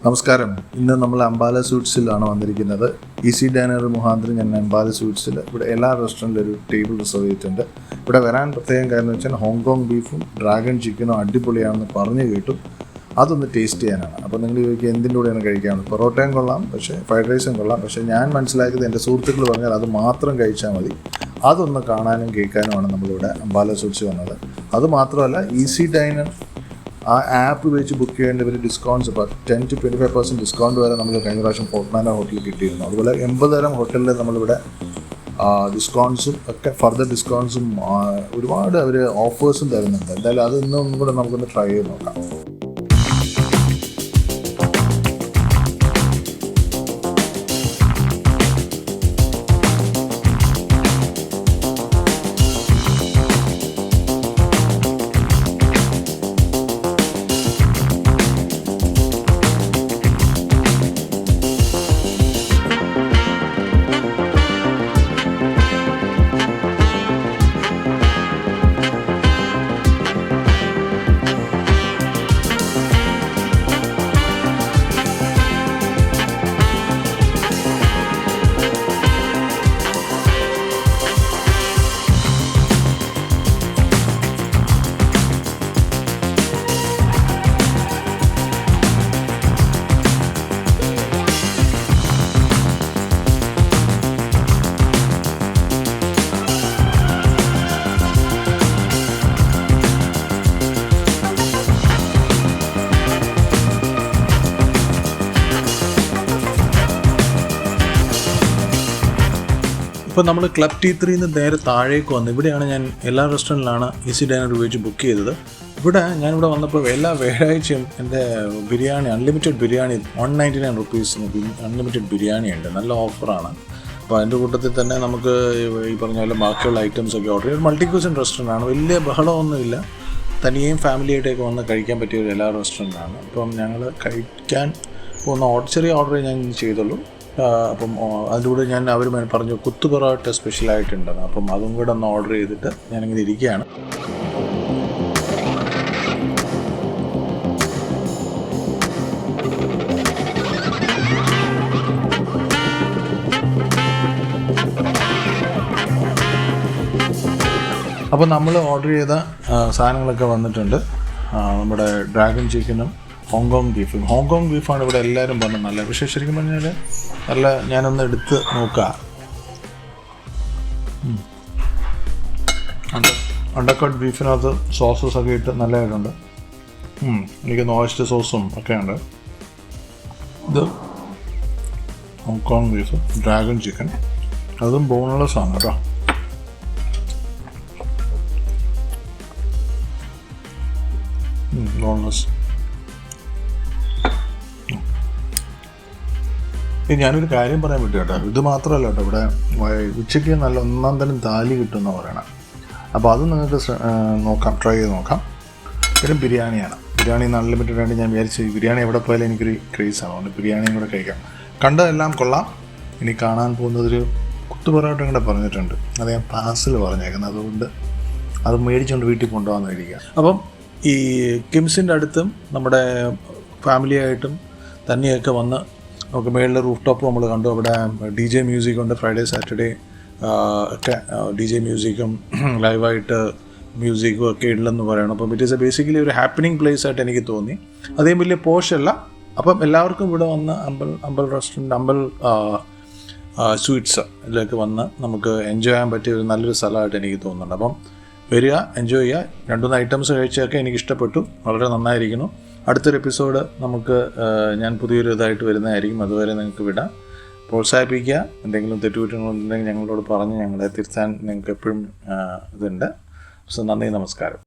നമസ്കാരം. ഇന്ന് നമ്മൾ അംബാല സ്വീറ്റ്സിലാണ് വന്നിരിക്കുന്നത്. ഈസി ഡൈനർ മുഖാന്തരം ഞാൻ അംബാല സ്വീറ്റ്സിൽ ഇവിടെ എല്ലാ റെസ്റ്റോറൻറ്റിലും ഒരു ടേബിൾ റിസർവ് ചെയ്തിട്ടുണ്ട്. ഇവിടെ വരാൻ പ്രത്യേകം കാര്യം എന്ന് വെച്ചാൽ ഹോങ്കോങ് ബീഫും ഡ്രാഗൺ ചിക്കനും അടിപൊളിയാണെന്ന് പറഞ്ഞു കേട്ടു. അതൊന്ന് ടേസ്റ്റ് ചെയ്യാനാണ്. അപ്പോൾ നിങ്ങൾ ചോദിക്കുക എന്തിൻ്റെ കൂടെയാണ് കഴിക്കാവുന്നത്? പൊറോട്ടയും കൊള്ളാം, പക്ഷേ ഫ്രൈഡ് റൈസും കൊള്ളാം. പക്ഷേ ഞാൻ മനസ്സിലാക്കിയത് എൻ്റെ സുഹൃത്തുക്കൾ പറഞ്ഞാൽ അത് മാത്രം കഴിച്ചാൽ മതി. അതൊന്ന് കാണാനും കേൾക്കാനുമാണ് നമ്മളിവിടെ അംബാല സ്വീറ്റ്സ് വന്നത്. അതുമാത്രമല്ല, ഈസി ഡൈനർ ആ ആപ്പ് വെച്ച് ബുക്ക് ചെയ്യേണ്ടവർ ഡിസ്കൗണ്ട്സ് 10 to 25% ഡിസ്കൗണ്ട് വരെ നമ്മൾ കഴിഞ്ഞ പ്രാവശ്യം ഫോർട്ട്മാന ഹോട്ടലിൽ കിട്ടിയിരുന്നു. അതുപോലെ 80 തരം ഹോട്ടലിൽ നമ്മളിവിടെ ഡിസ്കൗണ്ട്സും ഒക്കെ ഫർദർ ഡിസ്കൗണ്ട്സും ഒരുപാട് അവർ ഓഫേഴ്സും തരുന്നുണ്ട്. എന്തായാലും അതൊന്നും കൂടെ നമുക്കൊന്ന് ട്രൈ ചെയ്ത് നോക്കാം. ഇപ്പോൾ നമ്മൾ ക്ലബ് T3 നേരെ താഴേക്ക് വന്നു. ഇവിടെയാണ് ഞാൻ എല്ലാ റെസ്റ്റോറൻറ്റിലാണ് ഈസി ഡൈനർ ഉപയോഗിച്ച് ബുക്ക് ചെയ്തത്. ഞാനിവിടെ വന്നപ്പോൾ എല്ലാ വ്യാഴാഴ്ചയും എൻ്റെ ബിരിയാണി അൺലിമിറ്റഡ് ബിരിയാണി 199 റുപ്പീസിന് അൺലിമിറ്റഡ് ബിരിയാണി ഉണ്ട്. നല്ല ഓഫറാണ്. അപ്പോൾ അതിൻ്റെ കൂട്ടത്തിൽ തന്നെ നമുക്ക് ഈ പറഞ്ഞ പോലെ ബാക്കിയുള്ള ഐറ്റംസൊക്കെ ഓർഡർ ചെയ്യും. മൾട്ടി ക്യൂസിൻ റെസ്റ്റോറൻ്റാണ്. വലിയ ബഹളമൊന്നുമില്ല. തനിയെയും ഫാമിലിയായിട്ടൊക്കെ വന്ന് കഴിക്കാൻ പറ്റിയ ഒരു എല്ലാ റെസ്റ്റോറൻ്റാണ്. അപ്പം ഞങ്ങൾ കഴിക്കാൻ പോകുന്ന ചെറിയ ഓർഡർ ഞാൻ ചെയ്തുള്ളൂ. അപ്പം അതിലൂടെ ഞാൻ അവർ പറഞ്ഞു കുത്തു പൊറോട്ട സ്പെഷ്യലായിട്ടുണ്ടെന്ന്. അപ്പം അതും കൂടെ ഒന്ന് ഓർഡർ ചെയ്തിട്ട് ഞാനിങ്ങനെ ഇരിക്കുകയാണ്. അപ്പോൾ നമ്മൾ ഓർഡർ ചെയ്ത സാധനങ്ങളൊക്കെ വന്നിട്ടുണ്ട്. നമ്മുടെ ഡ്രാഗൺ ചിക്കനും ഹോങ്കോങ് ബീഫാണ് ഇവിടെ എല്ലാവരും പറഞ്ഞത് നല്ല. പക്ഷേ ശരിക്കും പറഞ്ഞാൽ നല്ല ഞാനൊന്ന് എടുത്ത് നോക്കാം. അണ്ടർകട്ട് ബീഫിനകത്ത് സോസസൊക്കെ ഇട്ട് നല്ലതായിട്ടുണ്ട്. എനിക്ക് ഓയിസ്റ്റർ സോസും ഒക്കെ ഉണ്ട്. ഇത് ഹോങ്കോങ് ബീഫ് ഡ്രാഗൺ ചിക്കൻ, അതും ബോൺലെസ് ആണ് കേട്ടോ. ബോൺലെസ്. ഞാനൊരു കാര്യം പറയാൻ പറ്റും കേട്ടോ. ഇത് മാത്രമല്ല കേട്ടോ, ഇവിടെ ഉച്ചയ്ക്ക് നല്ല ഒന്നാം തരം താലി കിട്ടുമെന്ന് പറയണം. അപ്പോൾ അത് നിങ്ങൾക്ക് ട്രൈ ചെയ്ത് നോക്കാം. പിന്നെ ബിരിയാണിയാണ്. ബിരിയാണി അൺലിമിറ്റഡ് ആയിട്ട് ഞാൻ വിചാരിച്ചു ബിരിയാണി എവിടെ പോയാലും എനിക്കൊരു ക്രേസാണ്. അതുകൊണ്ട് ബിരിയാണിയും കൂടെ കഴിക്കാം. കണ്ടതെല്ലാം കൊള്ളാം. ഇനി കാണാൻ പോകുന്നതൊരു കുത്തുപൊറോട്ടയും കൂടെ പറഞ്ഞിട്ടുണ്ട്. അത് ഞാൻ പാർസൽ പറഞ്ഞേക്കുന്നത്. അതുകൊണ്ട് അത് മേടിച്ചുകൊണ്ട് വീട്ടിൽ കൊണ്ടുപോകാൻ മേടിക്കുക. അപ്പം ഈ കിംസിൻ്റെ അടുത്തും നമ്മുടെ ഫാമിലിയായിട്ടും തന്നെയൊക്കെ വന്ന് നമുക്ക് മേളിൽ റൂഫ് ടോപ്പ് നമ്മൾ കണ്ടു. അവിടെ DJ മ്യൂസിക് ഉണ്ട്. ഫ്രൈഡേ സാറ്റർഡേ ഒക്കെ DJ മ്യൂസിക്കും ലൈവായിട്ട് മ്യൂസിക്കും ഒക്കെ ഉള്ളതെന്ന് പറയണം. അപ്പം ഇറ്റ് ഈസ് ബേസിക്കലി ഒരു ഹാപ്പനിങ് പ്ലേസ് ആയിട്ട് എനിക്ക് തോന്നി. അതേം വലിയ പോഷല്ല. അപ്പം എല്ലാവർക്കും ഇവിടെ വന്ന് അമ്പൽ റെസ്റ്റോറൻറ്റ് അമ്പൽ സ്വീറ്റ്സ് ഇതിലേക്ക് വന്ന് നമുക്ക് എൻജോയ് ചെയ്യാൻ പറ്റിയ ഒരു നല്ലൊരു സ്ഥലമായിട്ട് എനിക്ക് തോന്നുന്നുണ്ട്. അപ്പം വരിക, എൻജോയ് ചെയ്യുക. 2-3 ഐറ്റംസ് കഴിച്ചൊക്കെ എനിക്ക് ഇഷ്ടപ്പെട്ടു. വളരെ നന്നായിരിക്കുന്നു. അടുത്തൊരു എപ്പിസോഡ് നമുക്ക് ഞാൻ പുതിയൊരു ഇതായിട്ട് വരുന്നതായിരിക്കും. അതുവരെ നിങ്ങൾക്ക് വിടാം. പ്രോത്സാഹിപ്പിക്കുക. എന്തെങ്കിലും തെറ്റുകുറ്റങ്ങളുണ്ടെങ്കിൽ ഞങ്ങളോട് പറഞ്ഞ് ഞങ്ങളെ തിരുത്താൻ നിങ്ങൾക്ക് എപ്പോഴും ഇതുണ്ട്. നന്ദി, നമസ്കാരം.